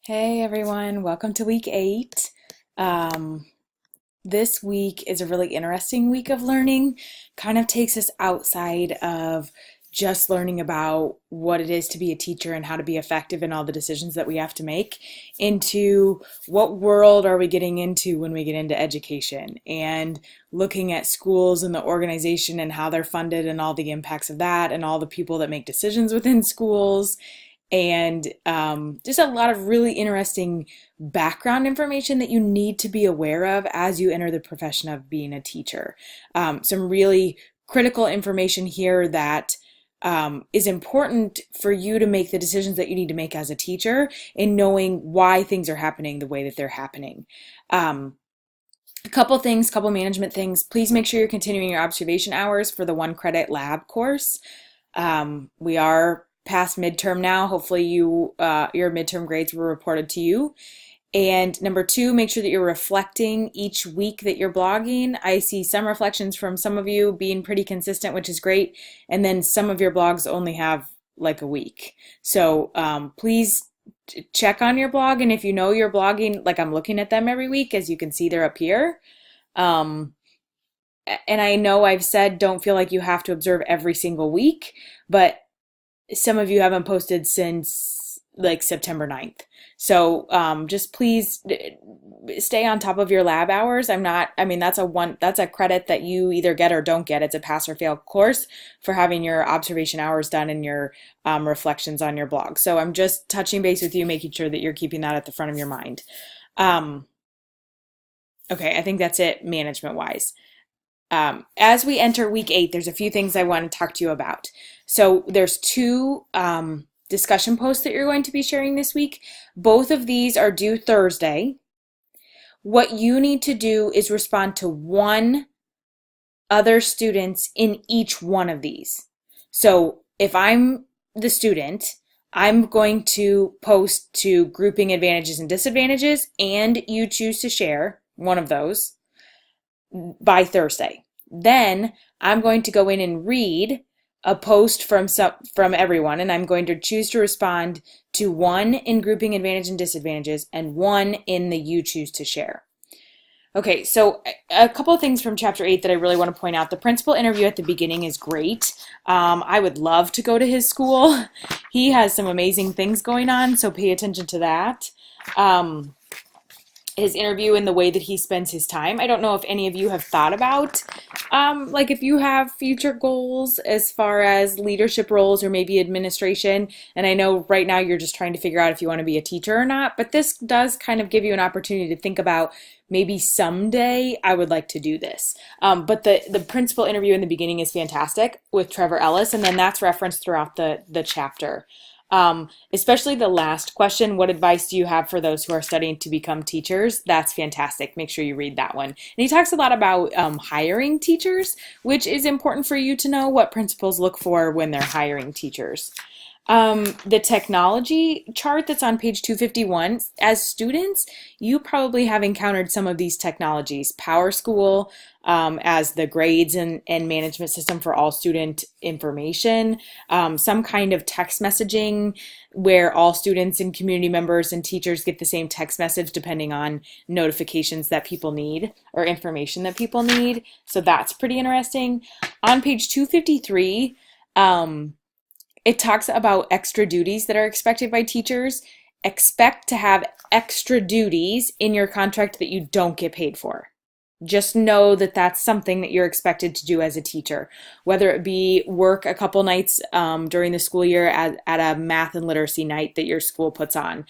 Hey everyone, welcome to week 8. Um, this week is a really interesting week of learning. Kind of takes us outside of just learning about what it is to be a teacher and how to be effective in all the decisions that we have to make into what world are we getting into when we get into education and looking at schools and the organization and how they're funded and all the impacts of that and all the people that make decisions within schools and just a lot of really interesting background information that you need to be aware of as you enter the profession of being a teacher. Some really critical information here that is important for you to make the decisions that you need to make as a teacher in knowing why things are happening the way that they're happening. A couple things, couple management things. Please make sure you're continuing your observation hours for the 1 credit lab course. We are past midterm now. Hopefully your midterm grades were reported to you. And number 2, make sure that you're reflecting each week that you're blogging. I see some reflections from some of you being pretty consistent, which is great. And then some of your blogs only have like a week. So please check on your blog. And if you know you're blogging, like I'm looking at them every week, as you can see, they're up here. And I know I've said don't feel like you have to observe every single week, but some of you haven't posted since like September 9th. So just please stay on top of your lab hours. That's a credit that you either get or don't get. It's a pass or fail course for having your observation hours done and your reflections on your blog. So I'm just touching base with you, making sure that you're keeping that at the front of your mind. Okay, I think that's it management wise. As we enter week 8, there's a few things I want to talk to you about. So there's 2 discussion posts that you're going to be sharing this week. Both of these are due Thursday. What you need to do is respond to 1 other students in each one of these. So if I'm the student, I'm going to post to grouping advantages and disadvantages, and you choose to share one of those by Thursday. Then I'm going to go in and read a post from everyone, and I'm going to choose to respond to 1 in grouping advantage and disadvantages and 1 in the you choose to share. Okay, so a couple of things from chapter 8 that I really want to point out. The principal interview at the beginning is great. I would love to go to his school. He has some amazing things going on, so pay attention to that. His interview and the way that he spends his time. I don't know if any of you have thought about, like if you have future goals as far as leadership roles or maybe administration. And I know right now you're just trying to figure out if you want to be a teacher or not, but this does kind of give you an opportunity to think about maybe someday I would like to do this. But the principal interview in the beginning is fantastic with Trevor Ellis, and then that's referenced throughout the chapter. Especially the last question, what advice do you have for those who are studying to become teachers? That's fantastic. Make sure you read that one. And he talks a lot about hiring teachers, which is important for you to know what principals look for when they're hiring teachers. The technology chart that's on page 251, as students, you probably have encountered some of these technologies. PowerSchool as the grades and management system for all student information, some kind of text messaging where all students and community members and teachers get the same text message depending on notifications that people need or information that people need. So that's pretty interesting. On page 253, it talks about extra duties that are expected by teachers. Expect to have extra duties in your contract that you don't get paid for. Just know that that's something that you're expected to do as a teacher, whether it be work a couple nights during the school year at a math and literacy night that your school puts on,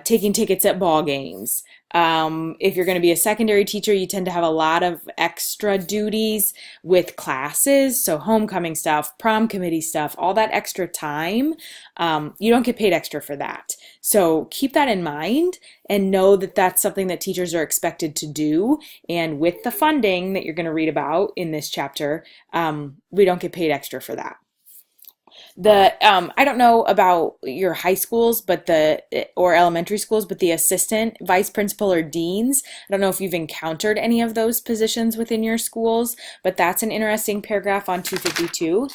taking tickets at ball games. If you're going to be a secondary teacher, you tend to have a lot of extra duties with classes, so homecoming stuff, prom committee stuff, all that extra time. You don't get paid extra for that. So keep that in mind and know that that's something that teachers are expected to do. And with the funding that you're going to read about in this chapter, we don't get paid extra for that. I don't know about your high schools, or elementary schools, but the assistant vice principal or deans, I don't know if you've encountered any of those positions within your schools, but that's an interesting paragraph on 252.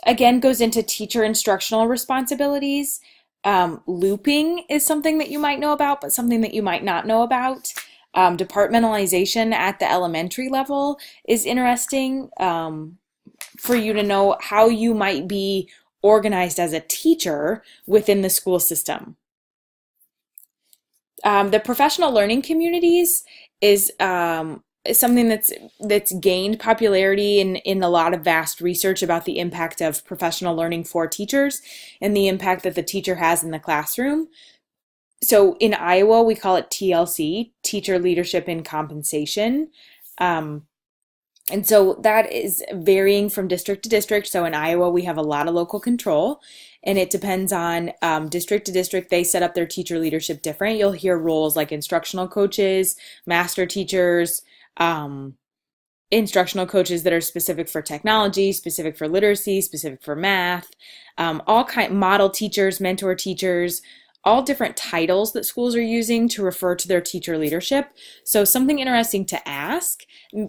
again, goes into teacher instructional responsibilities. Looping is something that you might know about, but something that you might not know about. Departmentalization at the elementary level is interesting, for you to know how you might be organized as a teacher within the school system. The professional learning communities is something that's gained popularity in a lot of vast research about the impact of professional learning for teachers and the impact that the teacher has in the classroom. So in Iowa, we call it TLC, Teacher Leadership and Compensation. Um, and so that is varying from district to district. So in Iowa, we have a lot of local control, and it depends on district to district. They set up their teacher leadership different. You'll hear roles like instructional coaches, master teachers, um, instructional coaches that are specific for technology, specific for literacy, specific for math, all kind model teachers, mentor teachers, all different titles that schools are using to refer to their teacher leadership. So something interesting to ask,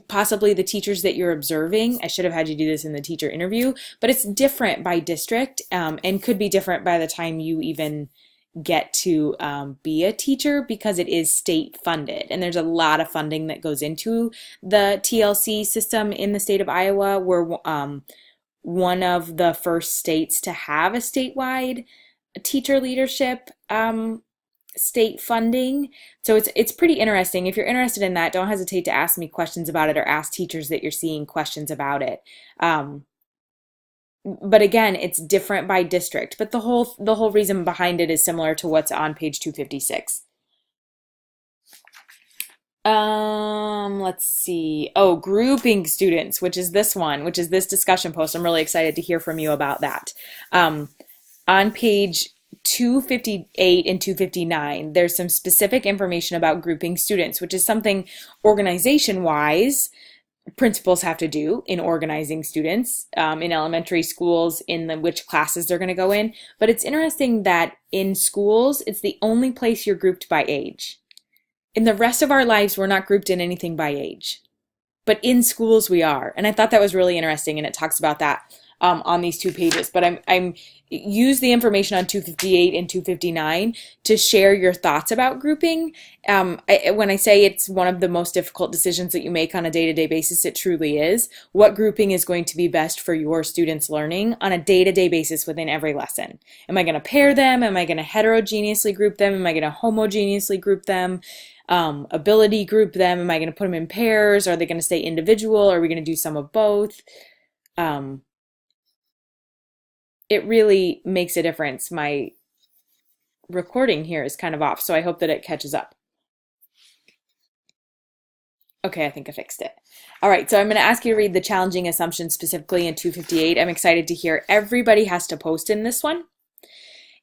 possibly the teachers that you're observing. I should have had you do this in the teacher interview, but it's different by district, and could be different by the time you even get to be a teacher, because it is state funded, and there's a lot of funding that goes into the TLC system in the state of Iowa. We're one of the first states to have a statewide teacher leadership state funding. So it's pretty interesting. If you're interested in that, don't hesitate to ask me questions about it, or ask teachers that you're seeing questions about it. But again, it's different by district, but the whole reason behind it is similar to what's on page 256. Let's see. Oh, grouping students, which is this one, which is this discussion post. I'm really excited to hear from you about that. On page 258 and 259, there's some specific information about grouping students, which is something organization-wise principals have to do in organizing students in elementary schools, which classes they're going to go in. But it's interesting that in schools, it's the only place you're grouped by age. In the rest of our lives, we're not grouped in anything by age. But in schools, we are. And I thought that was really interesting, and it talks about that on these two pages. But I'm use the information on 258 and 259 to share your thoughts about grouping. When I say it's one of the most difficult decisions that you make on a day-to-day basis, it truly is. What grouping is going to be best for your students' learning on a day-to-day basis within every lesson? Am I going to pair them? Am I going to heterogeneously group them? Am I going to homogeneously group them? Ability group them? Am I going to put them in pairs? Are they going to stay individual? Are we going to do some of both? It really makes a difference. My recording here is kind of off, so I hope that it catches up. Okay, I think I fixed it. All right, so I'm going to ask you to read the challenging assumptions specifically in 258. I'm excited to hear. Everybody has to post in this one.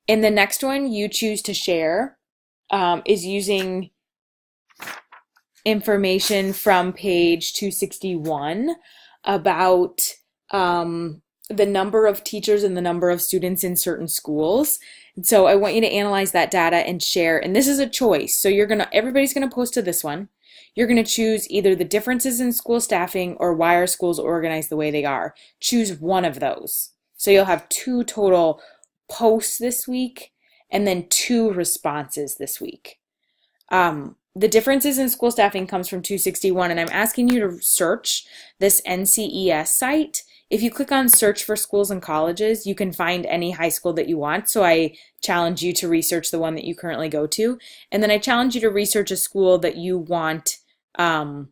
In the next one, you choose to share is using information from page 261 about the number of teachers and the number of students in certain schools. And so I want you to analyze that data and share. And this is a choice. So everybody's gonna post to this one. You're gonna choose either the differences in school staffing or why are schools organized the way they are. Choose one of those. So you'll have 2 total posts this week and then 2 responses this week. The differences in school staffing comes from 261, and I'm asking you to search this NCES site. If you click on search for schools and colleges, you can find any high school that you want. So I challenge you to research the one that you currently go to. And then I challenge you to research a school that you want, that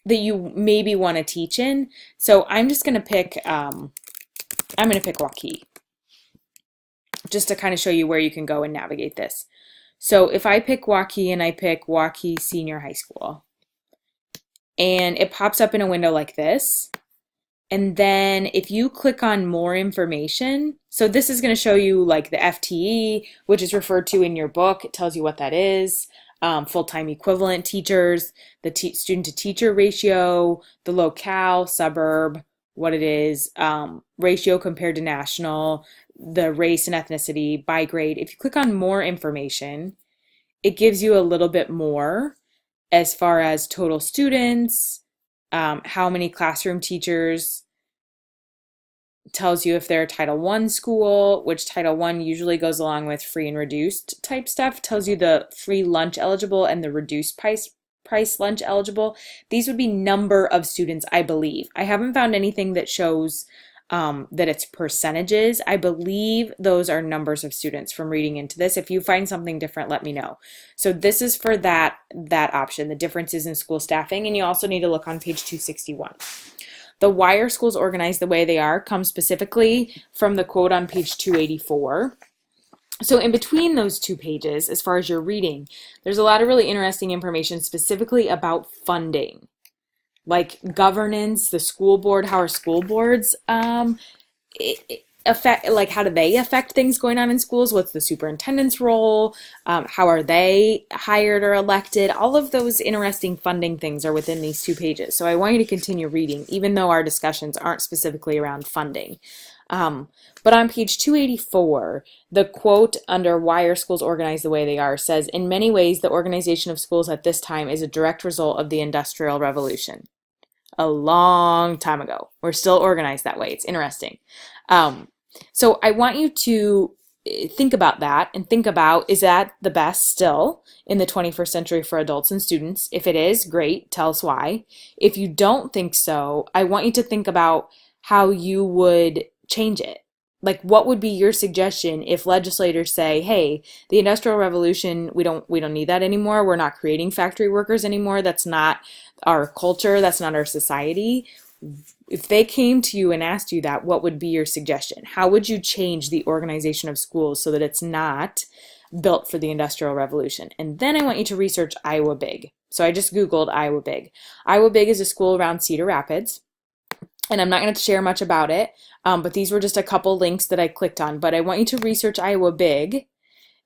you maybe want to teach in. So I'm just going to pick, I'm going to pick Waukee, just to kind of show you where you can go and navigate this. So if I pick Waukee and I pick Waukee Senior High School, and it pops up in a window like this. And then if you click on more information, so this is going to show you like the FTE, which is referred to in your book. It tells you what that is. Full-time equivalent teachers, the student to teacher ratio, the locale, suburb, what it is, ratio compared to national, the race and ethnicity by grade. If you click on more information, it gives you a little bit more as far as total students, how many classroom teachers, tells you if they're a Title I school, which Title I usually goes along with free and reduced type stuff. Tells you the free lunch eligible and the reduced price lunch eligible. These would be number of students, I believe. I haven't found anything that shows that it's percentages. I believe those are numbers of students from reading into this. If you find something different, let me know. So this is for that option, the differences in school staffing, and you also need to look on page 261. The why are schools organized the way they are comes specifically from the quote on page 284. So in between those two pages, as far as you're reading, there's a lot of really interesting information specifically about funding, like governance, the school board, how are school boards affect, like how do they affect things going on in schools? What's the superintendent's role? How are they hired or elected? All of those interesting funding things are within these two pages. So I want you to continue reading, even though our discussions aren't specifically around funding. But on page 284, the quote under why are schools organized the way they are says, in many ways, the organization of schools at this time is a direct result of the Industrial Revolution. A long time ago. We're still organized that way. It's interesting. So I want you to think about that and think about, is that the best still in the 21st century for adults and students? If it is, great, tell us why. If you don't think so, I want you to think about how you would change it. Like, what would be your suggestion if legislators say, hey, the Industrial Revolution, we don't need that anymore. We're not creating factory workers anymore. That's not our culture. That's not our society. If they came to you and asked you that, what would be your suggestion? How would you change the organization of schools so that it's not built for the Industrial Revolution? And then I want you to research Iowa Big. So I just Googled Iowa Big. Iowa Big is a school around Cedar Rapids. And I'm not going to share much about it, but these were just a couple links that I clicked on. But I want you to research Iowa Big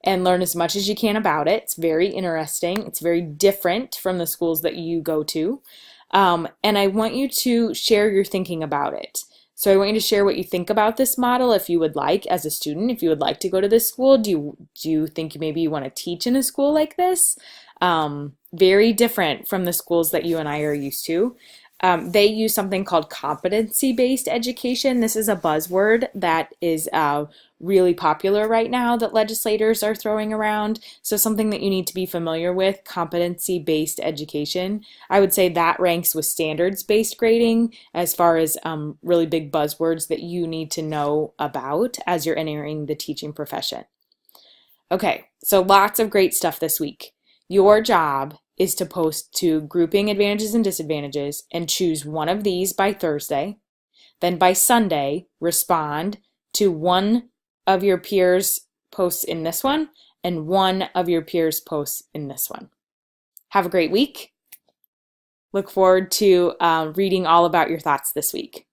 and learn as much as you can about it. It's very interesting. It's very different from the schools that you go to. And I want you to share your thinking about it. So I want you to share what you think about this model if you would like as a student, if you would like to go to this school. Do you think maybe you want to teach in a school like this? Very different from the schools that you and I are used to. They use something called competency-based education. This is a buzzword that is really popular right now that legislators are throwing around. So something that you need to be familiar with, competency-based education. I would say that ranks with standards-based grading as far as really big buzzwords that you need to know about as you're entering the teaching profession. Okay, so lots of great stuff this week. Your job is to post to grouping advantages and disadvantages and choose one of these by Thursday. Then by Sunday, respond to one of your peers' posts in this one and one of your peers' posts in this one. Have a great week. Look forward to reading all about your thoughts this week.